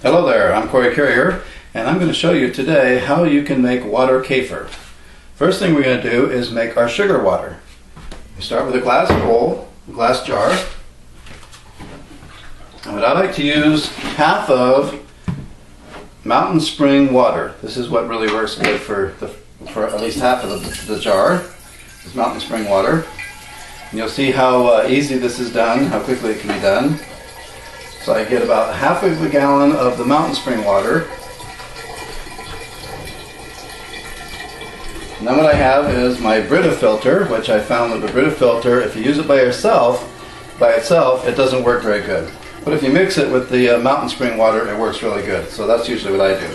Hello there, I'm Kefir, and I'm going to show you today how you can make water kefir. First thing we're going to do is make our sugar water. We start with a glass bowl, a glass jar. And what I like to use, half of mountain spring water. This is what really works good for at least half of the jar, is mountain spring water. And you'll see how easy this is done, how quickly it can be done. So I get about half of a gallon of the mountain spring water. And then what I have is my Brita filter, which I found that the Brita filter, if you use it by itself, it doesn't work very good. But if you mix it with the mountain spring water, it works really good. So that's usually what I do.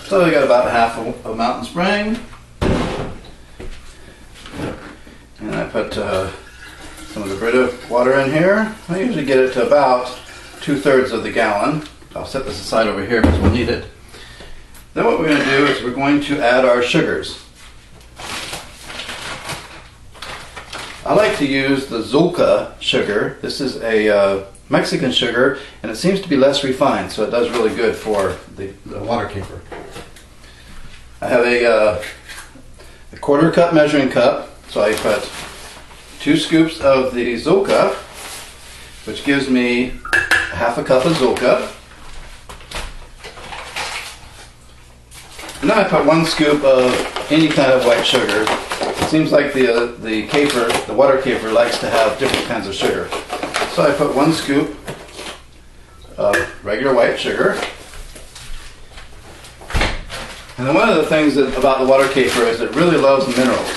So we got about half of mountain spring. And I put some of the Brita water in here. I usually get it to about 2/3 of the gallon. I'll set this aside over here because we'll need it. Then what we're going to do is we're going to add our sugars. I like to use the Zulka sugar. This is a Mexican sugar, and it seems to be less refined, so it does really good for the water kefir. I have a 1/4 cup measuring cup, so I put 2 scoops of the Zulka, which gives me half a cup of Zulka. And then I put 1 scoop of any kind of white sugar. It seems like the water kefir likes to have different kinds of sugar. So I put 1 scoop of regular white sugar. And then one of the things about the water kefir is it really loves minerals.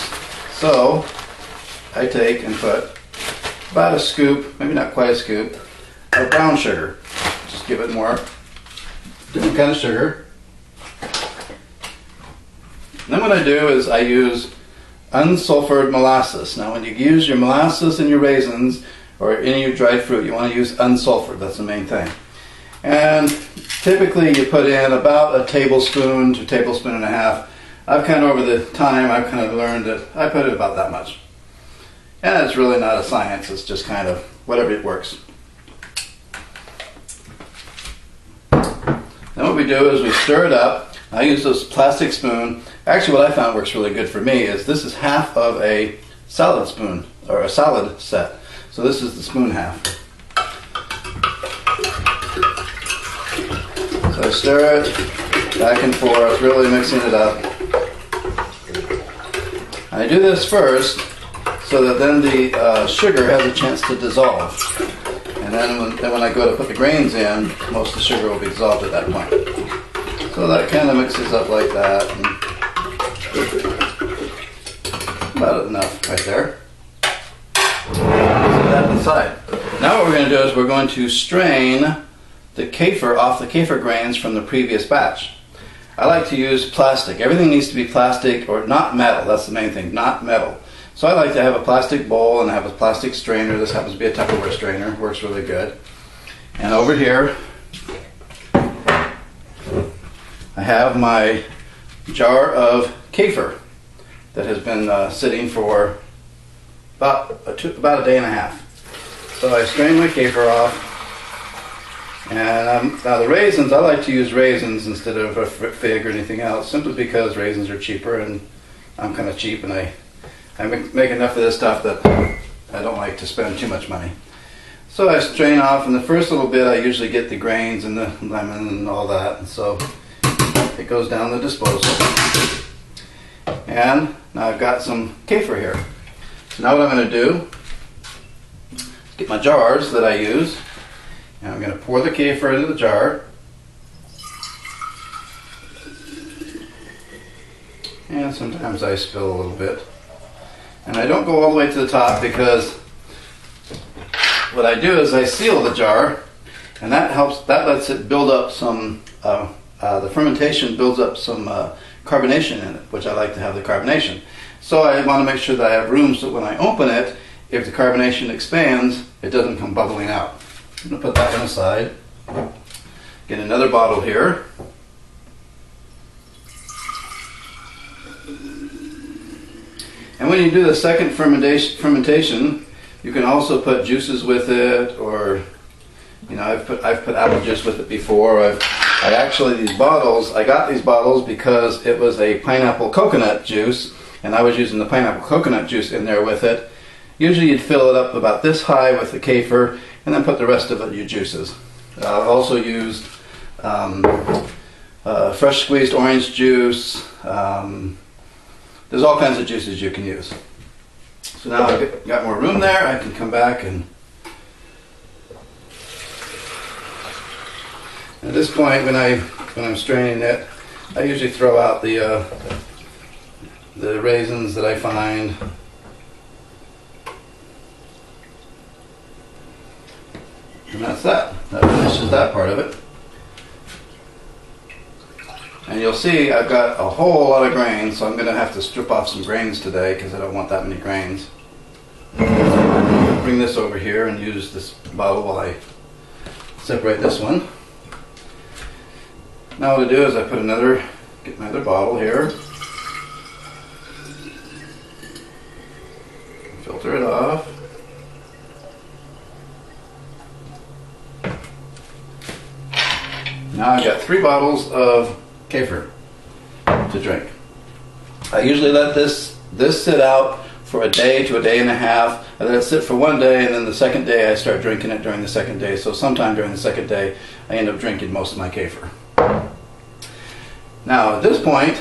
So I take and put about a scoop, maybe not quite a scoop, of brown sugar. Just give it more different kind of sugar. And then what I do is I use unsulfured molasses. Now when you use your molasses in your raisins or any of your dried fruit, you want to use unsulfured. That's the main thing. And typically you put in about a tablespoon to a tablespoon and a half. I've kind of over the time I've kind of learned that I put it about that much. And it's really not a science, it's just kind of whatever it works. Then what we do is we stir it up. I use this plastic spoon. Actually what I found works really good for me is this is half of a salad spoon, or a salad set. So this is the spoon half. So I stir it back and forth, really mixing it up. I do this first so that then the sugar has a chance to dissolve. And then when I go to put the grains in, most of the sugar will be dissolved at that point. So that kind of mixes up like that. And about enough right there. Set that aside. Now what we're going to do is we're going to strain the kefir off the kefir grains from the previous batch. I like to use plastic. Everything needs to be plastic or not metal. That's the main thing, not metal. So I like to have a plastic bowl and I have a plastic strainer. This happens to be a Tupperware strainer. Works really good. And over here I have my jar of kefir that has been sitting for about a day and a half. So I strain my kefir off. And now the raisins, I like to use raisins instead of a fig or anything else, simply because raisins are cheaper and I'm kind of cheap and I make enough of this stuff that I don't like to spend too much money. So I strain off, and the first little bit I usually get the grains and the lemon and all that, and so it goes down the disposal. And now I've got some kefir here. So now what I'm going to do is get my jars that I use, and I'm going to pour the kefir into the jar. And sometimes I spill a little bit. And I don't go all the way to the top because what I do is I seal the jar, and that lets it build up some, the fermentation builds up some carbonation in it, which I like to have the carbonation. So I want to make sure that I have room so when I open it, if the carbonation expands, it doesn't come bubbling out. I'm going to put that one aside. Get another bottle here. And when you do the second fermentation, you can also put juices with it, or You know, I've put apple juice with it before. I got these bottles because it was a pineapple coconut juice, and I was using the pineapple coconut juice in there with it. Usually you'd fill it up about this high with the kefir, and then put the rest of it in your juices. I've also used fresh squeezed orange juice. There's all kinds of juices you can use. So now I've got more room there. I can come back and at this point, when I'm straining it, I usually throw out the raisins that I find. And that's that. That finishes that part of it. And you'll see I've got a whole lot of grains, so I'm going to have to strip off some grains today because I don't want that many grains. Bring this over here and use this bottle while I separate this one. Now what I do is I get my other bottle here, filter it off. Now I've got 3 bottles of kefir to drink. I usually let this sit out for a day to a day and a half. I let it sit for 1 day, and then the second day I start drinking it during the second day. So sometime during the second day I end up drinking most of my kefir. Now at this point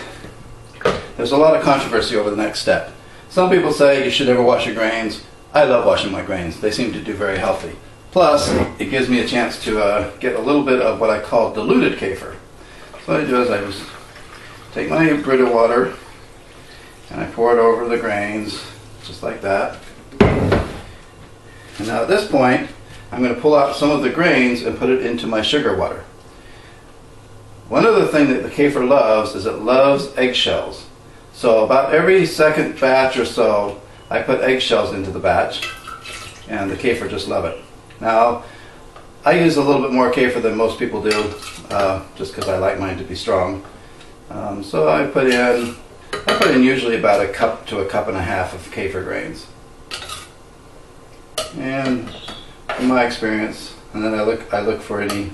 there's a lot of controversy over the next step. Some people say you should never wash your grains. I love washing my grains. They seem to do very healthy. Plus it gives me a chance to get a little bit of what I call diluted kefir. So what I do is I just take my Brita water and I pour it over the grains, just like that. And now at this point, I'm going to pull out some of the grains and put it into my sugar water. One other thing that the kefir loves is it loves eggshells. So about every second batch or so, I put eggshells into the batch, and the kefir just love it. Now, I use a little bit more kefir than most people do, just because I like mine to be strong. So I put in usually about a cup to a cup and a half of kefir grains. And from my experience, and then I look for any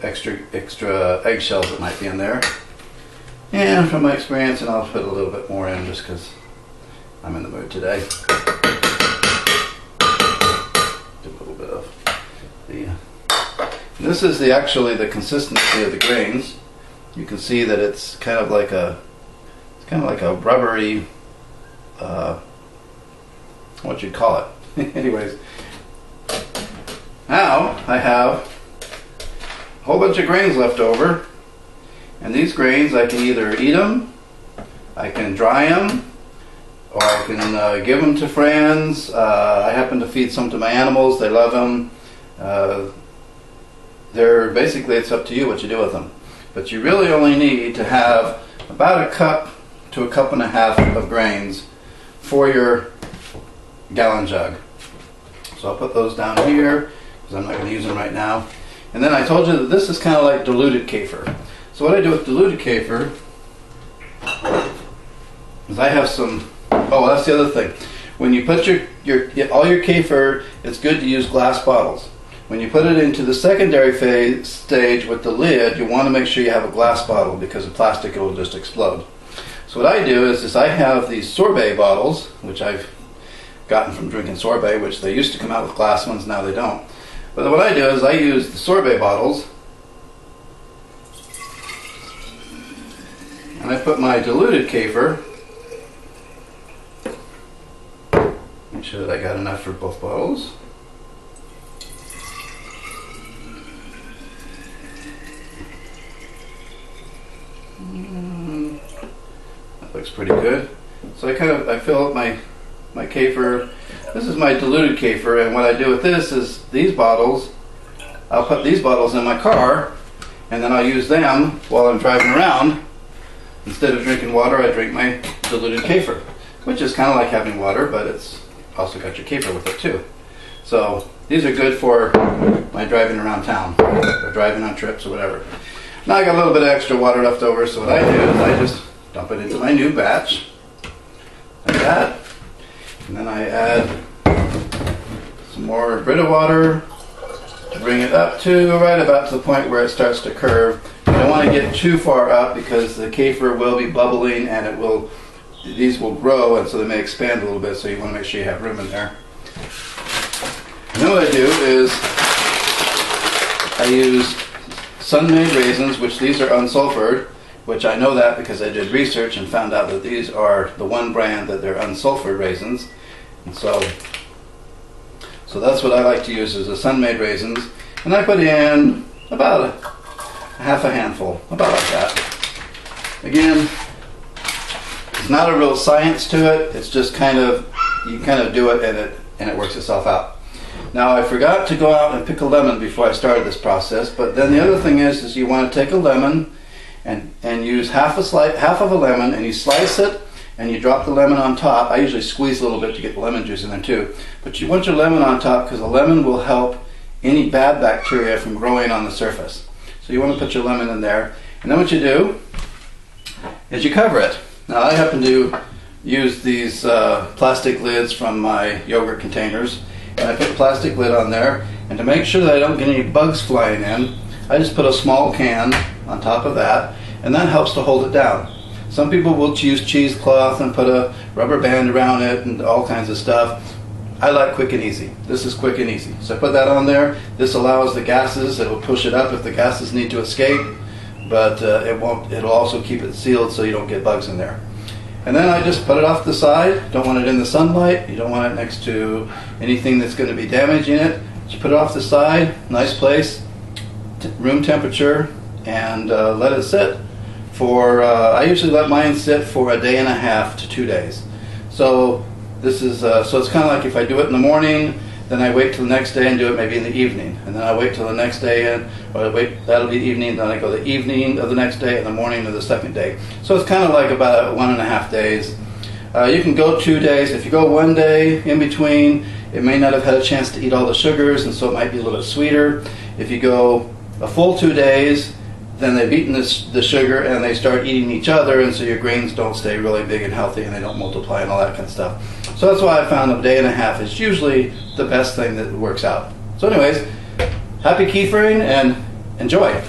extra eggshells that might be in there. And from my experience, and I'll put a little bit more in just because I'm in the mood today. Do a little bit of the. This is actually the consistency of the grains. You can see that it's kind of like a rubbery, what you'd call it. Anyways, now I have a whole bunch of grains left over, and these grains I can either eat them, I can dry them, or I can give them to friends. I happen to feed some to my animals. They love them. Basically, it's up to you what you do with them. But you really only need to have about a cup to a cup and a half of grains for your gallon jug. So I'll put those down here because I'm not going to use them right now. And then I told you that this is kind of like diluted kefir. So what I do with diluted kefir is I have some. Oh, that's the other thing. When you put all your kefir, it's good to use glass bottles. When you put it into the secondary stage with the lid, you want to make sure you have a glass bottle because the plastic will just explode. So what I do is I have these sorbet bottles, which I've gotten from drinking sorbet, which they used to come out with glass ones, now they don't. But what I do is I use the sorbet bottles, and I put my diluted kefir. Make sure that I got enough for both bottles. That looks pretty good. So I fill up my kefir. This is my diluted kefir, and what I do with this is these bottles, I'll put these bottles in my car, and then I'll use them while I'm driving around. Instead of drinking water, I drink my diluted kefir, which is kind of like having water, but it's also got your kefir with it too. So these are good for my driving around town, or driving on trips or whatever. Now I got a little bit of extra water left over, so what I do is I just dump it into my new batch, like that. And then I add some more Brita water. bring it up to right about to the point where it starts to curve. You don't want to get too far up because the kefir will be bubbling and these will grow, and so they may expand a little bit, so you want to make sure you have room in there. And then what I do is I use sun-made raisins, which these are unsulfured, which I know that because I did research and found out that these are the one brand that they're unsulfured raisins. And so that's what I like to use, is the sun-made raisins. And I put in about a half a handful, about like that. Again, it's not a real science to it. It's just kind of, you kind of do it and it works itself out. Now I forgot to go out and pick a lemon before I started this process, but then the other thing is you want to take a lemon and use half of a lemon, and you slice it and you drop the lemon on top. I usually squeeze a little bit to get the lemon juice in there too. But you want your lemon on top because the lemon will help any bad bacteria from growing on the surface. So you want to put your lemon in there. And then what you do is you cover it. Now I happen to use these plastic lids from my yogurt containers. And I put a plastic lid on there. And to make sure that I don't get any bugs flying in, I just put a small can on top of that. And that helps to hold it down. Some people will use cheesecloth and put a rubber band around it and all kinds of stuff. I like quick and easy. This is quick and easy. So I put that on there. This allows the gases, it will push it up if the gases need to escape, but it'll also keep it sealed so you don't get bugs in there. And then I just put it off the side. Don't want it in the sunlight. You don't want it next to anything that's going to be damaging it. Just put it off the side, nice place, room temperature, and let it sit. I usually let mine sit for a day and a half to 2 days. So this is so it's kind of like if I do it in the morning, then I wait till the next day and do it maybe in the evening, and then I wait till the next day that'll be evening. Then I go the evening of the next day and the morning of the second day. So it's kind of like about 1.5 days. You can go 2 days. If you go 1 day in between, it may not have had a chance to eat all the sugars, and so it might be a little bit sweeter. If you go a full 2 days, then they've eaten the sugar and they start eating each other, and so your grains don't stay really big and healthy and they don't multiply and all that kind of stuff. So that's why I found a day and a half is usually the best thing that works out. So anyways, happy kefiring and enjoy.